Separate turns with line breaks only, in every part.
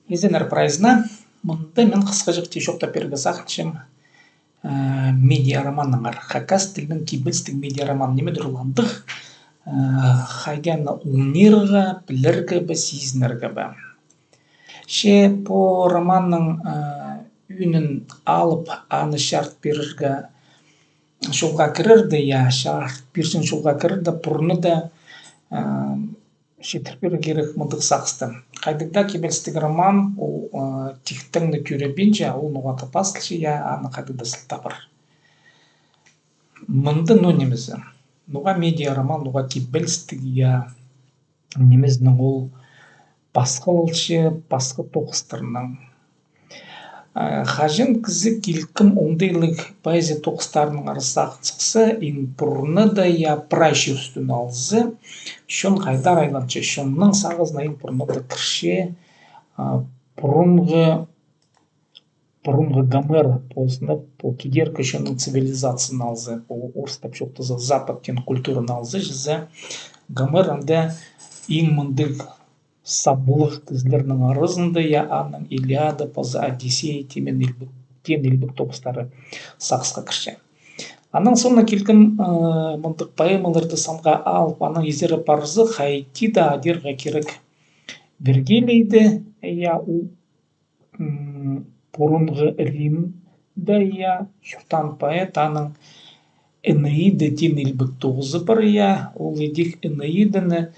Изенер прайзна мындай мен кыскача тишоктап берге сакчым медиа романыңар. Хакас тилнең кибелстик медиа роман немедер уландык. Хайгана унирга, билерге бе, сизнерге бе. Ше по романның үнін алып, аны шарт берерге шулга кирерде, я шарт бирсен шулга кирерде, пурны да шетирпер керек мындык саксты. Кайдыгда кибелстик роман ул тихтеңне күребинче, ул нуга тапаслчы, я аны кайдыгда сылтапыр. Мынды ну немезе. Нуга медиа роман, нуга кибелстик, я немезнең ул басқа болчы, басқа тоқыстарынан. Хажын кізі килкім ондайлык поэзия тоқыстарының арасақ чықсы, ин бұрны да я прайшы үстін алзы, шон қайдар айланчы, шонның сағызына ин бұрны да кірше, бұрынғы Гомер болсында, по кедергі шонның цивилизацияны алзы, по орыстап жоқтызы западтен культураны алзы, жызы Гомер анда ин мындык сабылық кізлерінің арызында, я аның Илиада, поза Одиссея, темен илбік тоқыстары сақсқа кірше. Аның соңына келгім мындық поэмаларды самға алып, аның езері парызы хайти да адерға керек Вергилийді, я у бұрынғы Римді, я шуқтан поэт аның Энеиды тен илбік тоғызы бар, я ол едік Энеидіні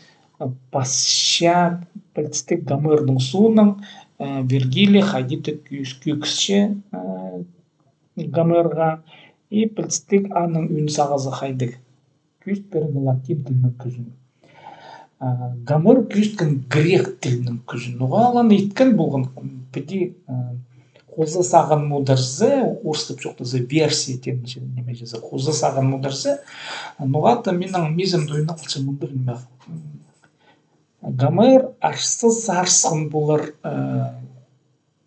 пасша пілістік Гомердің суының Вергилий хайдиті күкісше Гомерға и пілістік аның үн сағызы хайдық. Күст бергі латин тілінің күзін. Гомер күсткен грек тілінің күзін. Оға алан еткен болған піді қозы саған мудырзы, орыстып жоқтызы версия тенінші немежезі қозы саған мудырзы, оғаты менің мезім дойына қылшы мұндыр немеғ. Гомер ашсыз арсын болар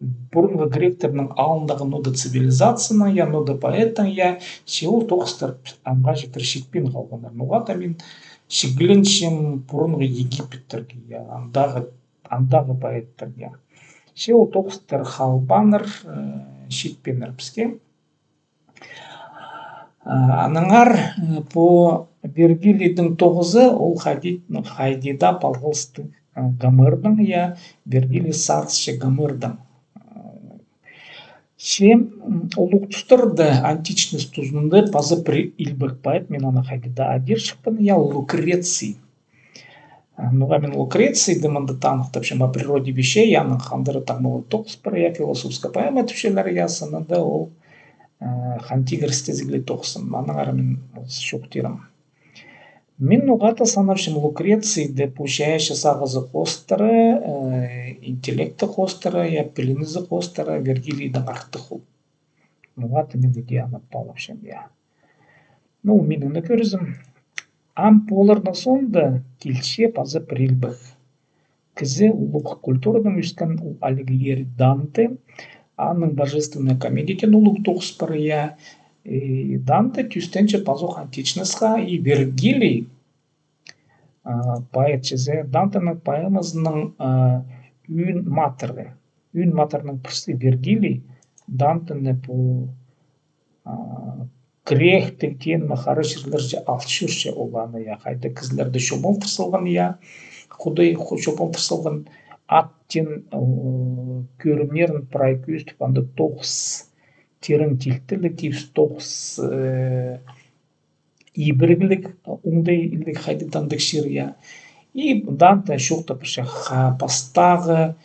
бұрынғы гректерінің алындағы ноды цивилизацияны, я ноды поэтын, я шеул тоқыстар амға жетір шекпен қалғандар. Оғата мен шегіленшім бұрынғы Египеттерге, я андағы поэттерге. Шеул тоқыстар халбаныр шекпенер бізге. Аныңар по Вергилийдің тоғызы, ол хайдида палғылсты Гомердің, я Вергилий сарсшы Гомердің. Ше олық тұстырды античность тұзынды пазы при илбік поэт, мен аны хайдида адер шықпын, я Лукреций. Нуға мен Лукреций дымынды танықтып, шема природе вещей, яның қандыры таңмылы тоқыс бір, я философска поэма түшелер ясынында, ол хантигр стезгілі тоқсын, аның ары мен шоқтерім. Мен нуғата санавшым Лукрецийді пушаяшы сағызы қостары, интеллекті қостары, я пілінізі қостары, Вергилийдің арты қол. Нуғата мен деге анаппалапшым, я. Ну, меніңді көрізім. Ам полардың сонда келше пазы прилбіх. Кізі ұлық культурадан үскен Алигьери Данте, аның божественная комедиятен ұлық тоқыс бары, я. Данте түстенче пазух античностьқа и Вергилий поэт чезе Дантенің поэмасының үн матерның пірсі Вергилий Дантені по грех тектен махары жерлерже алтшырше оланы, я қайды кізлерді шомол тырсылған, я құдай шомол тырсылған аттен көрімнерін прай күстіп, анда тоқыс терін тилтілік, тоқыс ибіргілік, оңдайлық хайдыдандық шыр, я. И Данте шоқта пірше пастағы,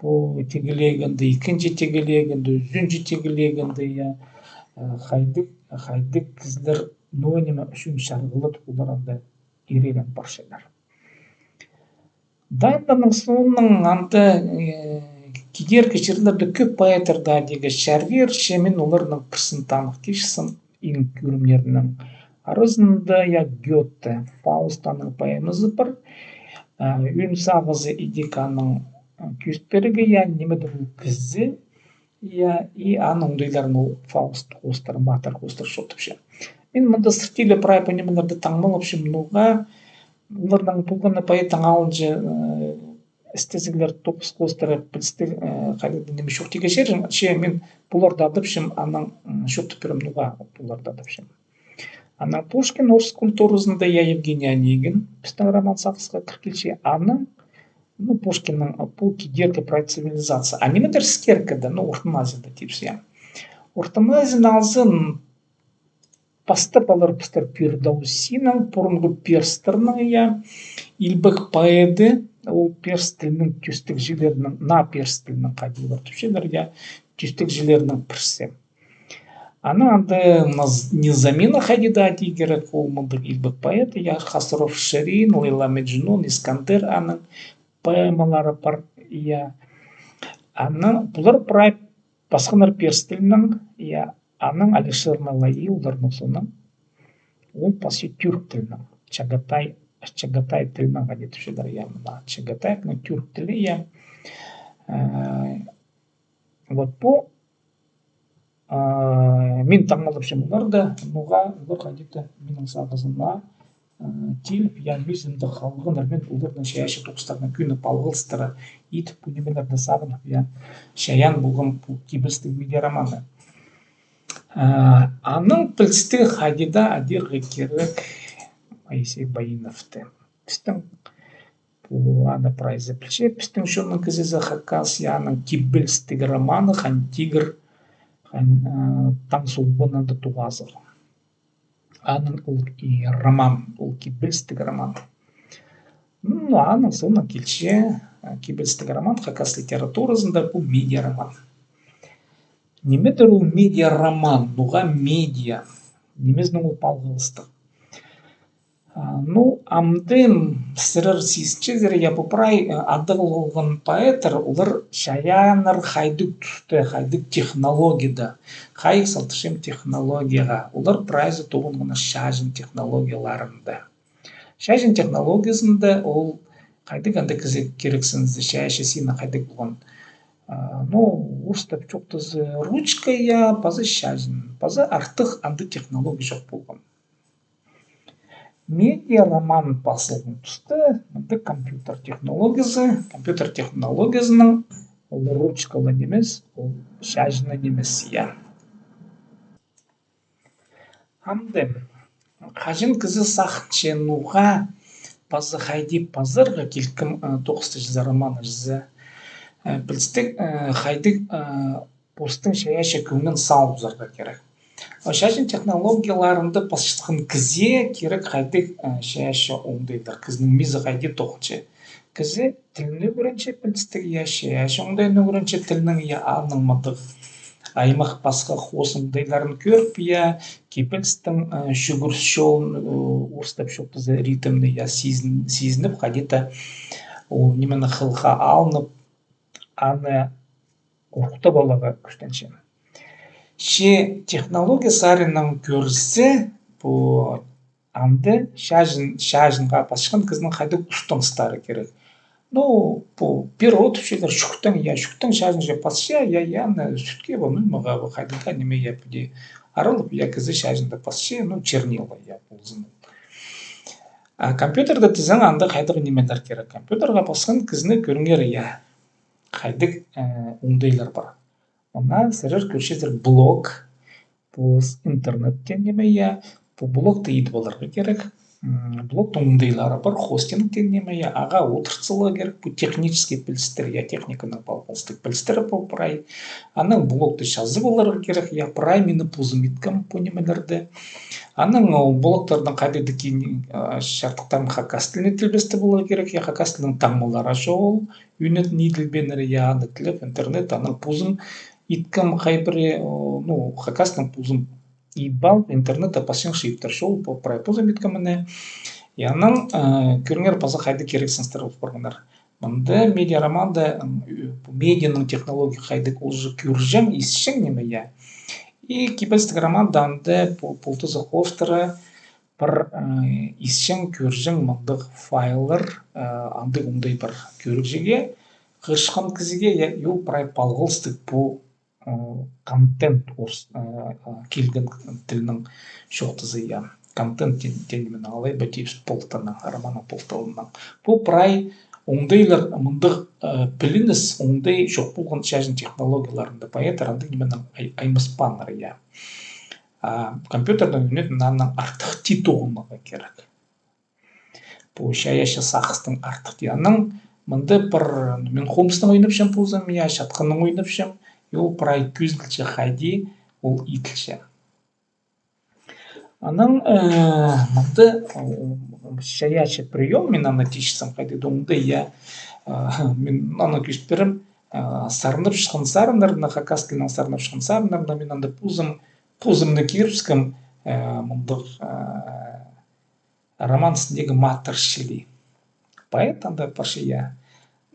тегілегінді, икінжі тегілегінді, үзінжі тегілегінді, я. Хайдық кізлер нойнема үшін шарғылы тұқылдарында ерелен баршайлар. Данданың соның анды кедергі жерлерді көп поэтерда деге шәрвер, шемен оларының пірсін танық кешісін ин көрімлерінің арызында, я Гёте, Фаустаның поэмызы бар, үн сағызы идеканың күстберігі, я немеді бұл кізі, я и аның оңдайларын ол Фауст қостар, матар қостар шотыпшы. Мен мұнда стилі прай понемелерді таңмалапшым, нуға оларның бұлғаны поэтің алынжы істезілер топыс қостары білісті қайдады неме шоқ теге жер, мен бұларды адыпшым, аның шоқты пірім нұға бұларды адыпшым. Ана Пушкин орыс культурасында я Евгений Онегин, біздің роман сақысқа кіркелше, аның, Пушкиннің бұл кедергі про цивилизация. А неме скеркада, Орта Азияда тепсі, я. Орта Азияның азын пастап алар пістер пердаусинің, бұрынғы перстерінің, я, илбік поэды, ол перс тілінің түстік жерлерінің, на перс тілінің қадилар түшелер, я, түстік жерлерінің пірсе. Она незамена хадида тигера колмадык илбек поэты, я Хасров Ширин, Лейла Меджнун, Искандер аның поэмалары бар, я. Аның бұлар прай басқанар перстілінің, я, аның Алишер Налаи ұларының соның, ол пасы түрк тілінің, Чагатай тілінің ғадет үшелер, я, мына Чагатай түрк тілі, я. Вот по мен таңғалып оларды, нұға олар қадеті менің сағызына келіп, я мезімді қалғындар, мен олардың шаяшы тоқыстарына күні палғылыстыры етіп, күнемелерді сағынып, я шаян болғым кебістік медиа романы. Аның пілсті қадеда адерғы керек Моисей Баиновты. Пістің ана прайзы пілше, пістің шоның кізізі хакас, яның кебілстігі романы, хан тигр, таң солбынады туғазыр. Аның ол роман, ол кебілстігі роман. Аның соны келше, кебілстігі роман, хакас литературасында бұл медиа роман. Немедір ол медиа роман, бұға медиа, немездің ол палғылыстық. Амдым сырыр сисчезер, я попрай адығылғын поэтер, олар шаяныр хайдық түсті, хайдық технологияда, хайық салтышым технологияға, олар прайзы тоғынғына шажын технологияларында. Шажын технологиясында ол хайдық анда керексінізді шаяшы сина хайдық болған. Ұрстап чоқтызы ручкая, пазы шажын, пазы артық анды технология жоқ болған. Медиа роман басылған тұсты, мұнды компьютер технологиясының ол ручкалы немес, ол шажыны немес, я. Амды, қажын кізі сақынше нұға пазы хайди пазырға келкім 900 романы жызы. Білістік хайдық постың шаяшы көңін сауызарға керек. Шашын технологияларында басшылығын кізе керек қайдық шаяшы оңдайдар. Кізінің мезі қайды тоқыншы. Кізі тіліні көрінше білістік, я шаяшы оңдайны көрінше тілінің, я аның мадық аймақ басқа қосыңдайларын көріп, я кепілістің шүгір шоуын орыстап шоқтызы ритмді, я сезініп, қадеті немені қылға алынып, аны қорқыта балаға күштенші. Ше технология сарының көрісі бұл анды шажынға басшыған кізінің қайды ұстыңыстары керек. Бұл перот үшелер шүктің шажын же басшы, яны сүтке бұл мүлміға бұл қайдыға неме епіде арылып, кізі шажынды басшы, чернила болзын. Компьютерді тізің анды қайдығы немелер керек. Компьютерға басқан кізіні көріңер, қайдық оңдайлар бар. Она сырыр көршезір блог, бұл интернеттен неме, бұл блогты еді боларға керек. Блогтың оңдайлары бар, хостингтен неме, аға отырсылы керек, бұл технический білістер, техниканың балғылыстық білістері бұл прай. Аның блогты жазы боларға керек, прай мені бұзым еткім бұл немелерді. Аның блогтардың қайдады кейін шарттықтарын хакас тіліне тілбесті боларға керек, хакас тілінің таңмалары жол, үйнетін еділбенері, аны тіліп, интернет, аның бұзым иткам хайбре, хакастың пузым ибал, интернетта пасың шиптер шоу, прай пузым иткам міне. Янын көріңер паза қайды керексінстер болып барғандар. Мұнда медиа романда медианың технология қайдық олжы көржің, исшің неме, И кибельстік романда анды пулты зақовтыры бір исшің көржің мұндық файлар анды ұңдай бір көрік жеге, ғышқан кізіге ел прай палғылстық бұл контент келген тілінің шоқтызы, контент денемен алай бәтейбіс полтының, романы полтылының. Бұл прай оңдайлар мындық білініс оңдай жоқ болған шәжін технологияларында поэтар андай неменің аймаспаныр я компьютердің үйнет нанның артық титоғынға керек по шаяшы сақыстың артық тияның мынды бір мен Холмстың ойнап шым пузым я шатқының ойнап шым ол прай күзгілші хайди ол итілші аның мынды шаяшы прием мен ана тишсам хайди доңды я мен ана күштерім сарынып шыққан сарындарына хакаскінің сарынып шыққан сарындарына мен анда пузымны кирпскім мындық роман үстіндегі матыршили поэт анда паршия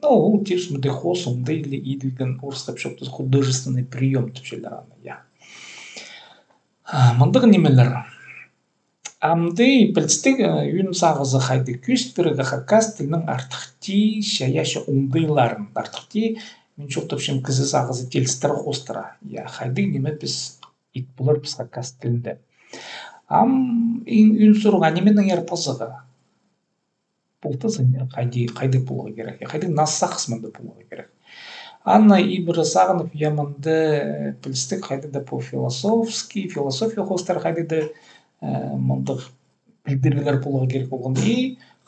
ну ол тиps мдехос ондай или иділген орысқа пішөкті художественный прием тіпшелер аны я мындық немелер амды пілстік үйін сағызы хайды күштерігі хакас тілінің артықти шаяшы оңдайларын артықти мен шоқтапшым кізі сағызы телістері қостыра я хайды неме біз ит бұлар біз хакас тілінде үйін сұрға неменің ер пазығы бұлтызын қайды болуға керек қайды насса қысмында болуға керек Анна ибірі сағынып ямынды пілстік қайды да по философия қостар қайды да мындық білдіргілер болуға керек болған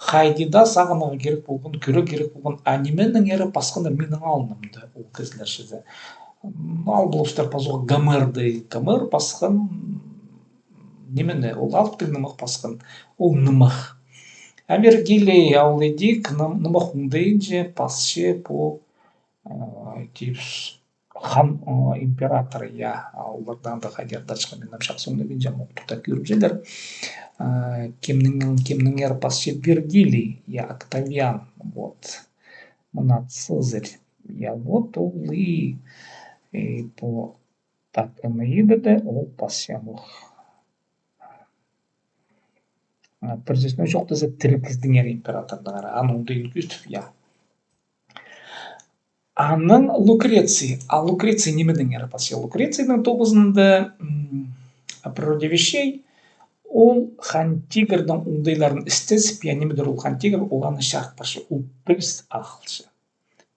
хайдида сағыныға керек болған көрі керек болған анименің ері басқанда менің алынымды ол кізілер шізі ал бұлыстар пазуға гомер басқан немені ол алып тіл нымық басқан ол нымық Вергилий ауледик нымық оңдайынже пасше по типс хан император я олардан да хадерда шыққан мен шақ соңында мен жаман тұта көріп жерлер кемнің ер пасше Вергилий я Октавиан вот мына Цезарь я вот ол и по так Энеидада ол пасше Прежде жоқты за тірікіздің ер императордың аның дейін күстіп я Анның Лукреций, Лукреций немедің әрі пасы. Лукрецийдің 9-ында природе вещей ол Хантигрдің оңдайларын істесіп, я немедір ол Хантигр оланы шарт баршы, ол біліс ақылшы.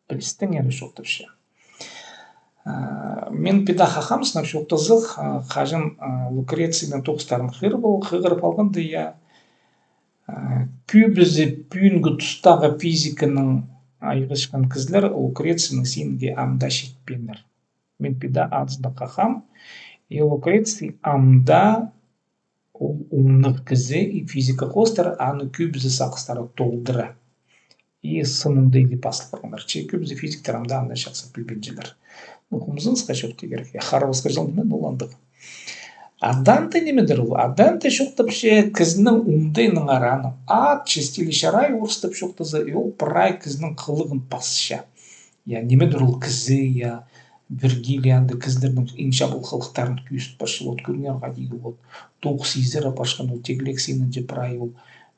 Білістің әрі жоқтыпшы. Мен педа хахамсынап жоқтызық, қажын Лукрецийдің 9-тарын қығырып алғанды, я күбізі пүйінгі тұстағы физиканың айғышқан кізлер Лукрецийның сенге амда шетпенер. Мен педа адызда қақам, Лукреций амда ол оңнық кізі и физика қостар аны күбізі сақыстары толдыры. И сыныңды елі басыл барғандар. Че күбізі физиктер амда анда шақсы білбенжелер. Мұқымызын сқашып керек. Қарабызға жылдымен оландық. Аданте немедір ол? Аданте шоқтапше кізінің оңдайның араны. Ат чистилише рай орыстап шоқтазы, ол прай кізінің қылығын пасыша. Я немедір ол кізі, я Вергилиянды кіздердің инша бұл қылықтарын күйіст башы, от көрінерға дейгі от. Тоқ сезері башқан ол тегілек сенінде прай ол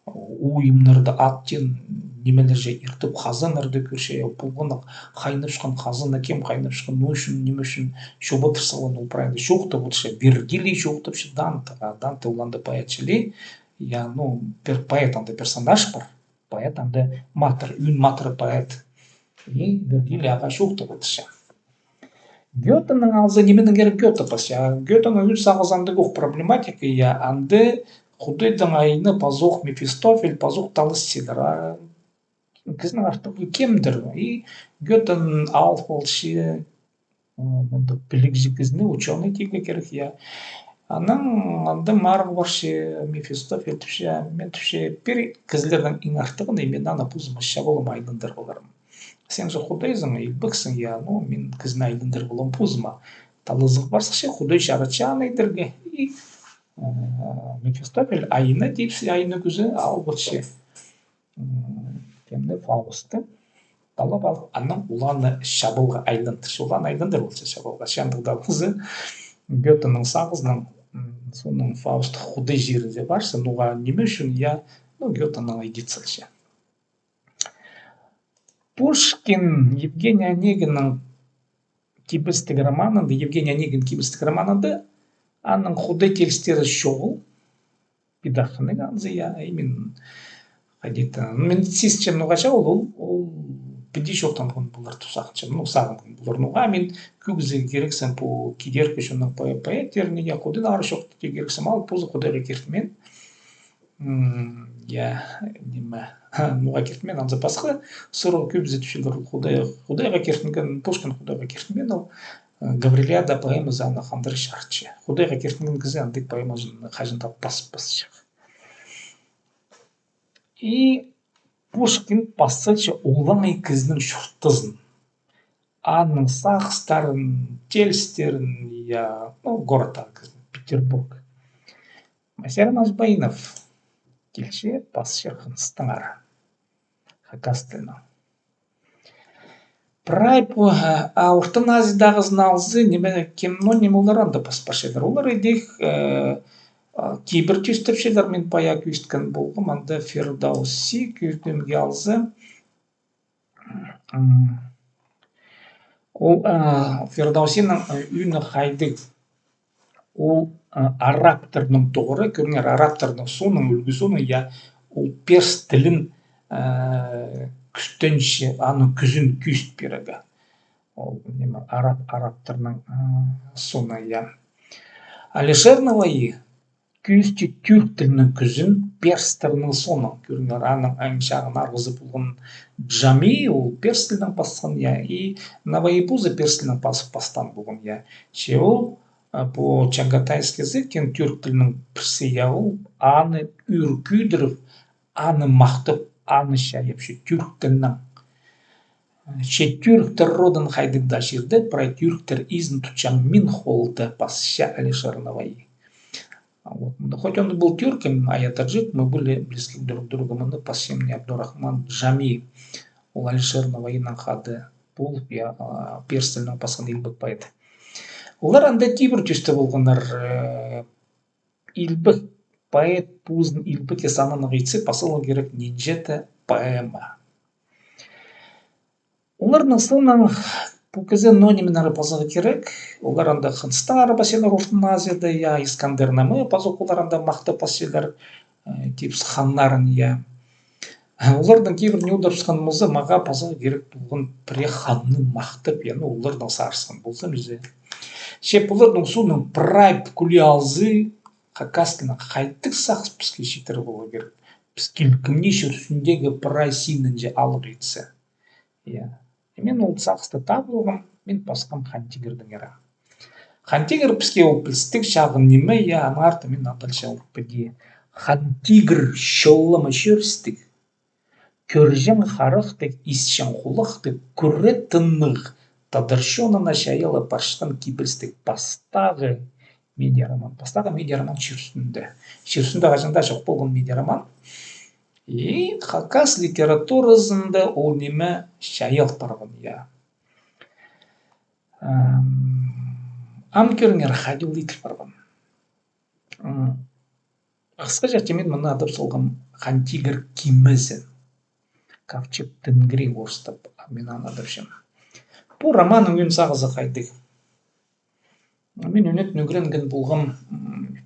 ойымнарды аттен немелер же ертіп қазанырды көрше, бұлғынық қайнып шыққан қазына кем қайнып шыққан не үшін, неме үшін шобатыр салан ол прайды жоқтып отыршы, Вергилий жоқтыпшы Данте оланды поэтшілей, я, ну, поэт анда персонаж бар, поэт анда матыр, үн матыры поэт, и Вергилий аға жоқтып отыршы. Гетенің алзы неменің керек Гете пасы, Гетенің үн сағызанды көк проблематика, я анды Худойдың айны пазуқ Мефистофель, пазуқ талыс седір. Кізінің артығы кемдір. И Гетен алып болшы білік жекізіне ученый тегі керек. Аның анда марғы баршы Мефистофель түпше, мен түпше бір кізлердің ең артығын емен ана бұзымы шабылым айдындар боларым. Сен же Худойзың, елбіксің, ну, мен кізін айдындар болам бұзыма. Талызық барсықшы Худой жарачан айдырге. И Мефистофель айына дейпсі айына күзі алып өтші кемді Фаусты талап алып анның уланы шабылға айландыршы уланы айландыр болшы шабылға шандығда бұзы Гетенің сағызының соның Фаусты Худай жерінде баршы нұға неме үшін я Гетенің айдетсілші Пушкин Евгений Онегиннің кибістік романында Евгений Онегин кибістік романында Анның Худай текстері шоғыл, педахының анзы, я, именно Қайдеті. Мен сесчен нуғача ол пидиш оқтанған бұлар тұсақча. Сағын бұлар нуға мен күгізі керексен по кидерке шонның поэтеріне я құдын ары шоқты те керексен ал позы құдайға кертімен. Я неме нуға кертімен анза басқа сұры күбізі түшілдір құдайға кертінген Пушкин құдайға кертімен ол Гаврилиада поэмасы аны қандыр шартшы. Құдайға кертінген кізі андық поэмасын қажында бас шық. И Пушкин пассачы оңлаңай кізінің шұрттызын. Анның сақстарын, тельстерін, я, город Петербург. Масер Мазбаинов келше пассачы қыныстыңар. Хакастына. Прайпу Ортын Азиядағы зналзы кемно немоларанда паспашедер. Олар едек кейбір түйістіпшелермен пая күйісткен болғым, анда Фердауси күйістемге алзы. Ол Фердаусинің үйіні қайды ол араптырның тоғыры, көрінер араптырның соның үлгісінің, я ол перс тілін күстенші, аны күзін күйіст берегі. Ол араптырның соны, я. Алишер Наваи күйісті түрк тілінің күзін перс тілінің соның, көрінер аның аңшағын арғызы болған Джами, ол перс тілінің пасқан, я. И Наваи бұзы перс тілінің пастан болған, я. Че ол по чагатайский язык, кен түрк тілінің пірсе, я, ол аны үркүйдіріп, аны мақтып, аны шайыпшы түрк тілінің. Че түрктер родын хайдыгда жерді, прай түрктер изін тұтчан мин холды пасша Алишер Наваи. Хоть он был тюрком, а я таджик, мы были близки друг к другу. Мы пасем не Абдурахман Джами, у Алишер Наваи хады пул, я перстельно пасқан илбік поэт. Олар анда тибір түсті болғандар илбік поэт пузын илбік есанын ғитсы пасылы керек нинжеті поэма. Олардың соңынан бұл кезде нонимінары пазығы керек. Олар анда Хынстар паселер Ортын Азияда, я, Искандер намы пазық олар анда мақты паселер, типс ханнарын, я. Олардың кейбір не ударышқан мұзы маға пазығы керек болған піре ханны мақтып, яны олардың сарысқан болса мүзе. Шеп олардың соның прайп күлі алзы, қақастына қайттық сақс піске шетір болу керек. Піскел кімне шүрсіндегі прай синінже алып етсі. Мен ол сақсты табылғым, мен пасқам Хантигердің ера. Хантигер піске ол пілстік шағын неме, я анарты мен адалша ол піде. Хантигер шоллымы шөрістік, көржен харықтық, исшен құлықтық, көрре тыннық, тадыршонына шайылы парштан кибірстік пастағы медиароман. Пастағы медиароман шүрсінді. Шүрсінді ғажында жоқ болған медиароман. И хакас литературасында ол неме шайыл парғын, я. Амкеріңер хадил литр парғын. Қысқа жартемен мұны адып солғым Хантигер кимізін. Кавчеп тінгірі орыстап, мен анадыршым. Бұл романың өн сағызы қайдық. Мен өнет нүгіренген болғым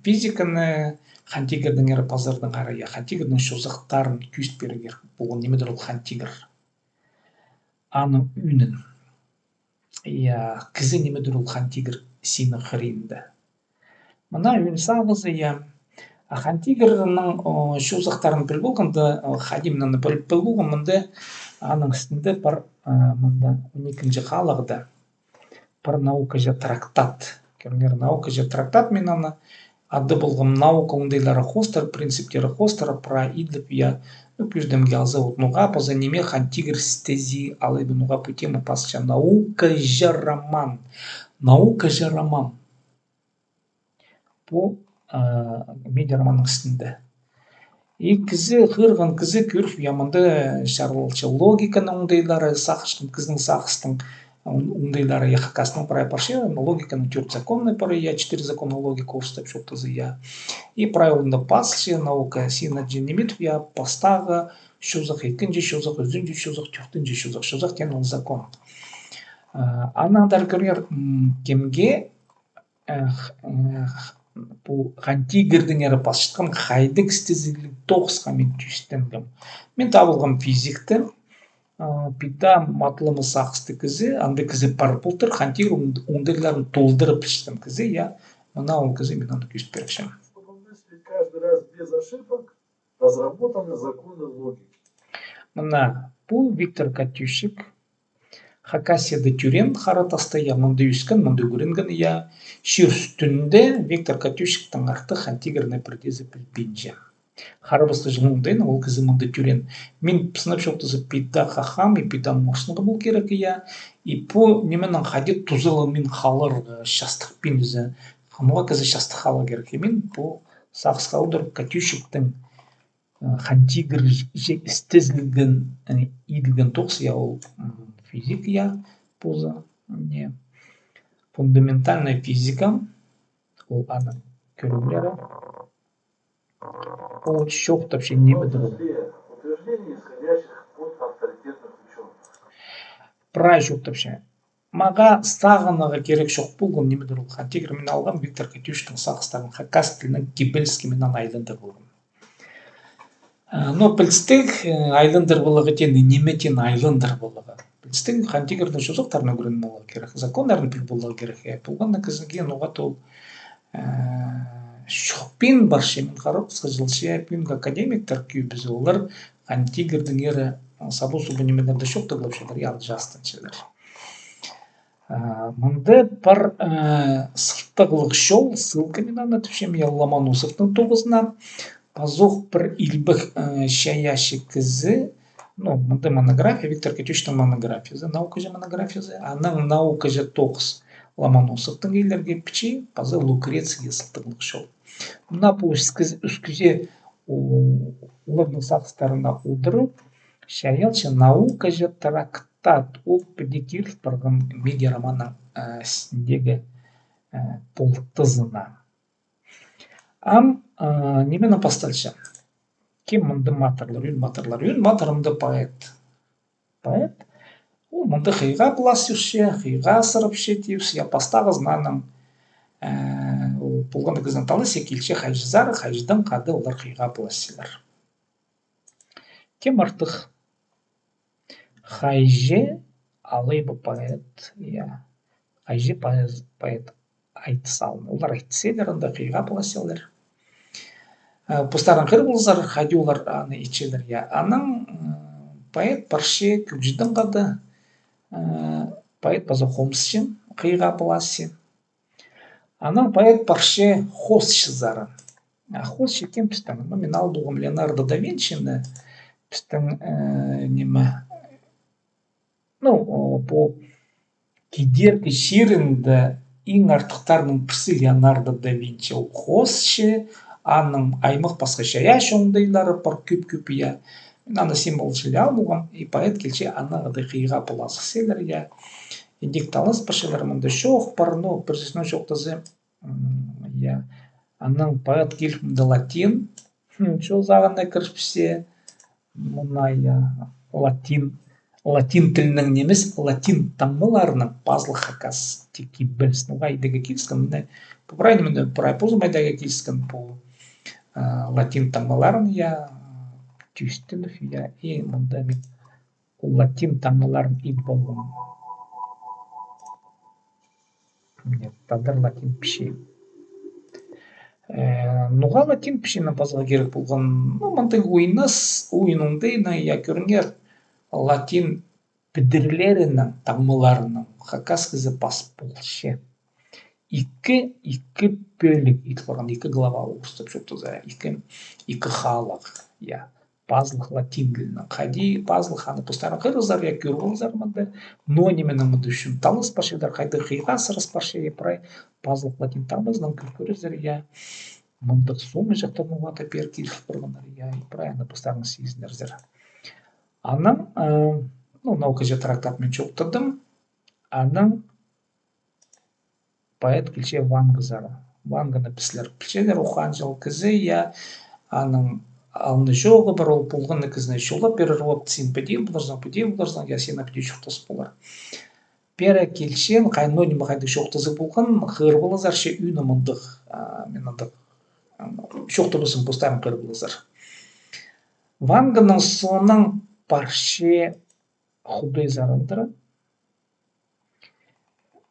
физиканы, Хантигердің әрі пазардың ары, я, Хантигердің шозықтарын күйіст берігер болған немедір ол Хантигер. Аны үйнін. Я, кізі немедір ол Хантигер сені қырейінді. Мұна өн сағызы, я, Хантигердің шозықтарын біл болғанды, Хадимнаны біл болған мұнды, аның үстінде бір мұнда 12-ші қалағыда бір наука жа трактат. Көрінер наука жа трактат мен аны ады болғым наука оңдайлары хостер, принциптері хостера, пра идліп, я, күждемге алзы отнуға, поза неме Хантигер стези алайбы нуға путему пасча наука жа роман. Наука жа роман. Бұл медиа романның үстінде. И кізі, ғырған кізі көріп, ямынды шарлылчы логиканың оңдайлары, сақышқын кіздің сақыстың оңдайлары яқақасының прай парше, логиканың 4 законны пары, я 4 законны логика орыстап шоқтызы, я. И правилында пасшы, наука сина женемет, я пастағы шозақ екінші, шозақ өзінші, шозақ тюқтінші, шозақ кен ол закон. Анадар көрер кемге Бұл хантигердің әрі басшытқан қайдық стезілік тоғысқа мен түйістенгім. Мен табылғым физикті, пита матлымы сақысты кізі, анды кізі бар бұлтыр, хантигер оңдырларын толдырып іштім кізі, я, мына ол кізі мен аны күйіст берекшім.
Каждый раз без ошибок разработаны законы логики.
Мына бұл Виктор Катющик, Хакасияда тюрен харатаста я мынды үскен, мынды көрінген я, шер үстінде Виктор Катющиктің арты хантигеріне бірдезі білбенже. Харабысты жылыңдайын, ол кізі мынды тюрен. Мен пысынып шоқтызы пида хахам, и пида мошынғы бұл керек я, и по неменің хадет тузылы мен қалыр шастық бенізі, қануға кізі шастық қалы керек. Мен бұл сақысқа ұдыр Катющиктің хантигер істезілген иділген тоқсы я ол физик я поза не фундаментальная физика ол аны көрілері ол шоқ вообще не бідірі
Утверждение исходящих от авторитетных ученых.
пра жоқ вообще маға сағыныға керек шоқ болған не бідірі хантигер мен алған Виктор Катющиктің сақыстарын хакас тілінің Кибельский менен айландар болған. Но пілстік айландар болығы тен неметен айландар болығы. Пілстік хантигердің шозықтарына көрін болығы керек. Законларын піл болығы керек. Болғанда кізінген оғат ол шоқпен баршемен қарап, жылшы пен академиктер күй біз олар хантигердің ері сабу субы немелерді шоқты ғылапшылар, яғын жастыншылар. Мында бар сұрттағылық шол, ссылка мен анатып я Ломоносовтың тоғызына, Пазох бір илбіх шаяшы кізі, мында монография, Виктор Катющиктің монографиясы, наука же монографиясы, аның наука же тоғыз Ломоносовтың ейлерге пічі, пазы Лукреция сылтығылық шол. Мына бұл үскізе олардың сақыстарына ұдырып, шаялшы наука же трактат, ол педикиров барған медиа романның сіндегі полтызына. Немені постальшы? Кем мұнды матырлар? Үйін матырымды поэт. Поэт? Ол мұнды қиға бұласышы, қиға сырыпшы дейсі, я постағы знаным. Болғанды кізін талы секелші қайжызары, қайжыдан қады олар қиға бұласылар. Кем артық? Қайжы алайбы поэт, қайжы поэт айтысалын. Олар айтыселерінде қиға бұласылар. Постарын қыр болызар, қайды олар аны етшелер. Аның поэт парше күлжідің қады, поэт базы қомсышын қиға бұласы. Аның поэт парше хосшы зарын. Хосшы кем пістің? Мен алдуғым Леонардо да Винчини пістің неме. По кедергі шерінді ең артықтарының пірсі Леонардо да Винчи. Ол хосшы, аның аймақ басқа шаяш оңдайлары бар көп я. Мен аны символшылы алуғам, и поэт келше анағыды қиға бұласы селер я. Индикталыс пашылар мұнда шоқ бар, но бірсесіні шоқтазы я. Аның поэт келімді латин, шо зағына кіршпісе, мұна я латин тілінің немес, латин тамыларының пазлы хакас теки білсін. Ғайдығы келсін, по крайней мере, позумайдығы келсін по латин тамыларын я түйістіліп, я и мұнда мен латин тамыларын ид болғым. Тадар латин піші. Нуға латин пішіні пазға керек болған, мұндай ойыныңдайына я көрінгер латин підірлерінің тамыларының хакас кізі бас болшы. Екі бөлік, екі глава ұстап шоқты за, екі халық, базлық латин тілінің. Қайди базлық аны постарын қырызар, көрғылызар мұнда, но неменің мұнда үшін талыс башыдар, қайды қиға сырыс башы, прай базлық латин тамыздан көрізер, мұндық сумы жақтарын ұғата бер келіп бұрғандар, прай аны постарын сезінерзер. Аның, наука же трактат мен çoқтырдым, аның поэт келше Ванга зары. Ванганы післер пілшелер оқан жыл кізі, аның алыны жоғы бір ол болғаны кізіне шолап берір, вот сен пөдей бұларзан, я сені пөдей шоқтас болар. Пера келшен қайноним қайды шоқтызы болған хыр болазаршы үйні мұндық мен андық шоқты болсын постарын қыр болазар. Ванганың соның парше худой зарындыры.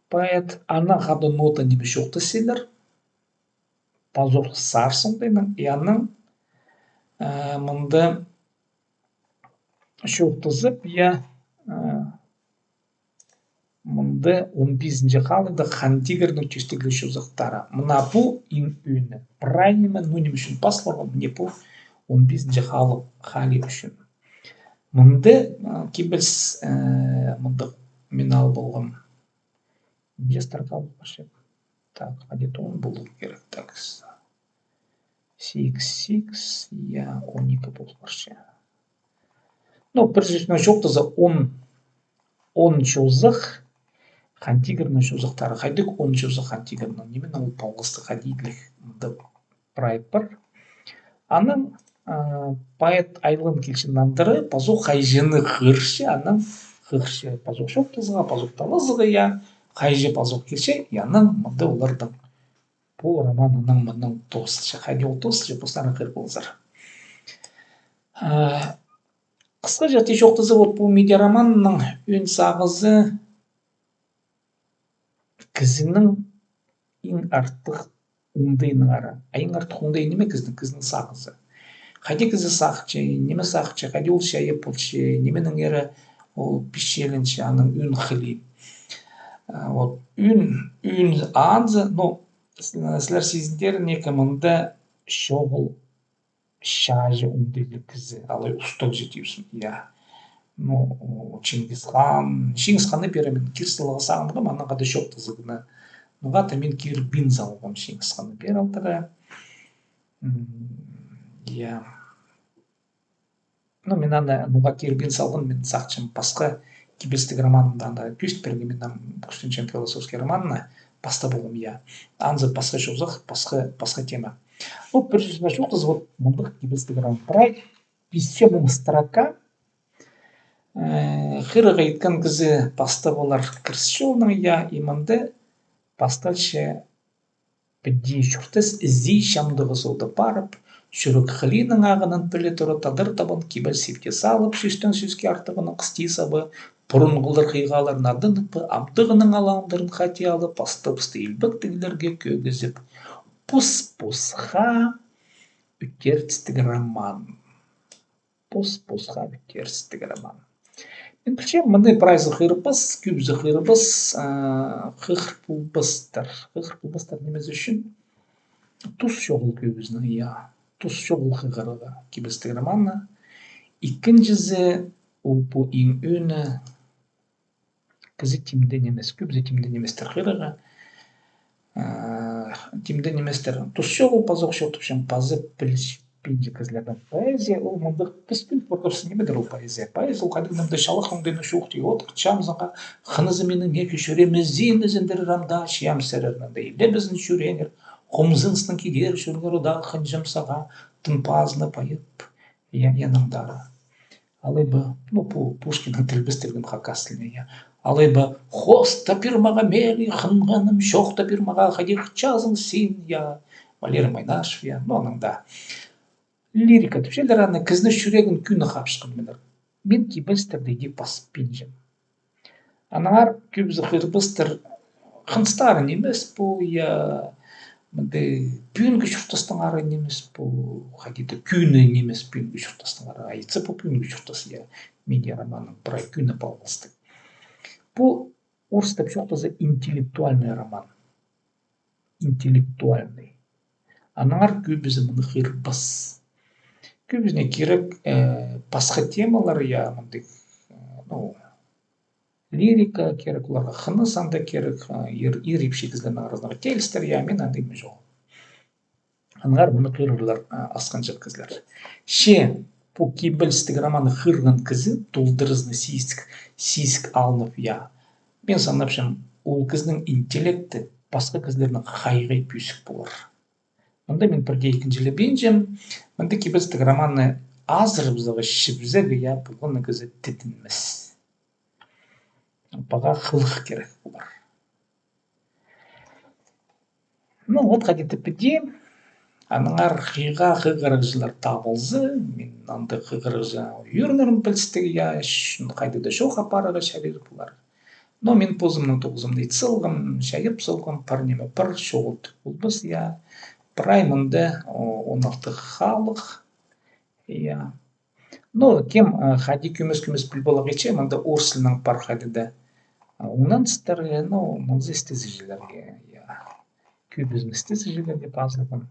Поэт ана хады нота неме шоқты селер. Пазор сарсын деймін. Яның мұнды шоқтызып, я мұнды 15-ші қалыда хантигердің честігі шозықтары. Мұна бұл ин үйіні. Прайнеме нуним үшін пасларғы мне бұл 15-ші қалы үшін. Мұнды кебіс мұнды мен ал болғым. Жестар қалып башы. Так, ғадет он болу керек. Так, 6, я 12 болу башы. Ну, прежде шоқты за 10 шозық хантигердің шозықтары. Қайдық 10 шозық хантигердің. Немен ол пауғысты қадидлік мұнды прайт бар. Аның поэт айлын келшін нандыры пазу қайжыны ғыршы, аның ғыршы пазу шоқтызыға, пазу талызыға, я қайжы пазу келші, яның мұнды олардың бұл романының мұның тоғысышы, қайды ол тоғысышы бұстаны қыр болызар. Қысқы жаты шоқтызы бұл медиа романының өн сағызы кізінің ең артық оңдайының ара. Ең артық оңдай неме кізінің сағызы. Қайде кізі сақчы, неме сақчы, қайде ол шайы пұлшы, неменің ері ол пішелінші, аның үн қылы. Үн анзы, сілер сезіндер некі мұнда шоғыл шажы оңдайлы кізі, алай ұстық жетеусін. Шеңізханы беремен кирсылығы сағындығым, анын қады шоқтызығына. Нұғаты мен кир бин залығым Шеңізханы бер алтыры. Мен ана нұға кир бин салғын, мен сақчым басқа кибестік романымда анда пүст берге мен күстінчен философский романына баста болым, анзы басқа шоғызық, басқа тема. Бір жүзіне шоқтыз, мұндық кибестік роман прай, 5 строка, хырыға еткен кізі баста болар кірсіші олның, иманды басталшы бідей шұртыз ізі шамдығы солды барып, жүрік қылының ағының пілі тұры тадыр табын кебіл сепке салып, шештен сөзге артығының қысти сабы, бұрын ғылыр қиғаларын адынып, амдығының алаңдарын қати алып, асты-пысты елбіктігілерге көгізіп, пұс-пұсқа үтерістігі роман. Пұс-пұсқа үтерістігі роман. Мен білшем, мұндай прайзы қырбыз, күбізі қырбыз, қықпылбыстар. Қықпылбыстар неміз үшін тұс шоғыл көбізінің, тұс шоғыл қығырығы кебістігі романна. Икінжізі ұлпу ең өні кізі тимден емес, күбізі тимден еместер қырығы. Тимден еместер тұс шоғыл пазық шоқтыпшын пазы пілші кізлердің поэзия, ол мұндық піспіл пордырсын немедір ол поэзия. Поэзия ол қадығынымды шалық ұңдайны шоқты отық чамзыңға қынызы менің екі шөремізін ізіндір рамда шиям сәрірнінде елде біздің шөренер қомзынсының кедер шөргері да қынжымсаға тынпазыны пайып яныңдары. Алайбы, Пушкиннің тілбістерген қақасылыне, алайбы, қос тапирмаға мәрі қынғаным, шоқ тапирмаға қадеқ чазың сен, Валерий Майнашев, аныңда. Лирика түпшелдер аны кізні шүрегін күні қапшықын менер. Мен кейбілстерді егек басып пенжем. Анағар көбізі қырбыстыр қынстары немес бұл, пүйінгі шұртастың ары немес бұл, қадеті күні немес пүйінгі шұртастың ары, айтсы бұл пүйінгі шұртасы, медиа романның бірай күні балғысты. Бұл орыстап шоқтазы интеллектуальный роман. Интеллектуальный. Анағар көбізі мұны қырбыз. Көбізіне керек басқа темалар, лирика керек, оларға қыныс анда керек, ерепшекіздің арызынағы телістер, мен андайме жоқ. Анығар мұны қырырлар асқан жеткізілер. Бұл кебілістік романы қырған кізі толдырызны сисік алынып, мен санапшым, ол кіздің интеллекті басқа кізлерінің қайғай пүйсік болар. Мұнда мен бірге екіншілі бенжем, мұнда кебілістік романы азыр бұзығы шіпзігі, бұлғыны кізі тітінміз. Бага хылых керек булар. Ну вот хадите пиди. Аныңар хыга хыгырыжлар табылзы, мен анда хыгырыжа юрнерым пілстігі я, шынды қайды да шоқ апарыға шәбер бұлар. Но мен позымның тоғызымды итсылғым, шәйіп сылғым, парнеме пір шоғылды бұлбыз, я. Праймынды онақты халық, я. Но кем хади күмес білболық ече, мында орсылның пар хады да. Онан сыстарға, но мұлзы істезіжілерге, я. Күбізмісті істезіжілерге пазылғын.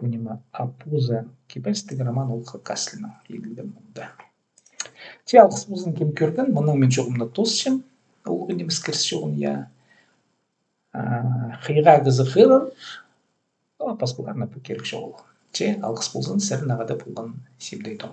Понима апуза кибестігі роман олқы каслина елді мұнда. Те алғыс бұзын кем көрген, мұның мен жоғымда тосшым, олғы неміз кірс жоғын я қиға кізі қырыр, пасқыларына бұл керек жоғыл. Те алғыс бұзын сәрін ағада болған семдейді.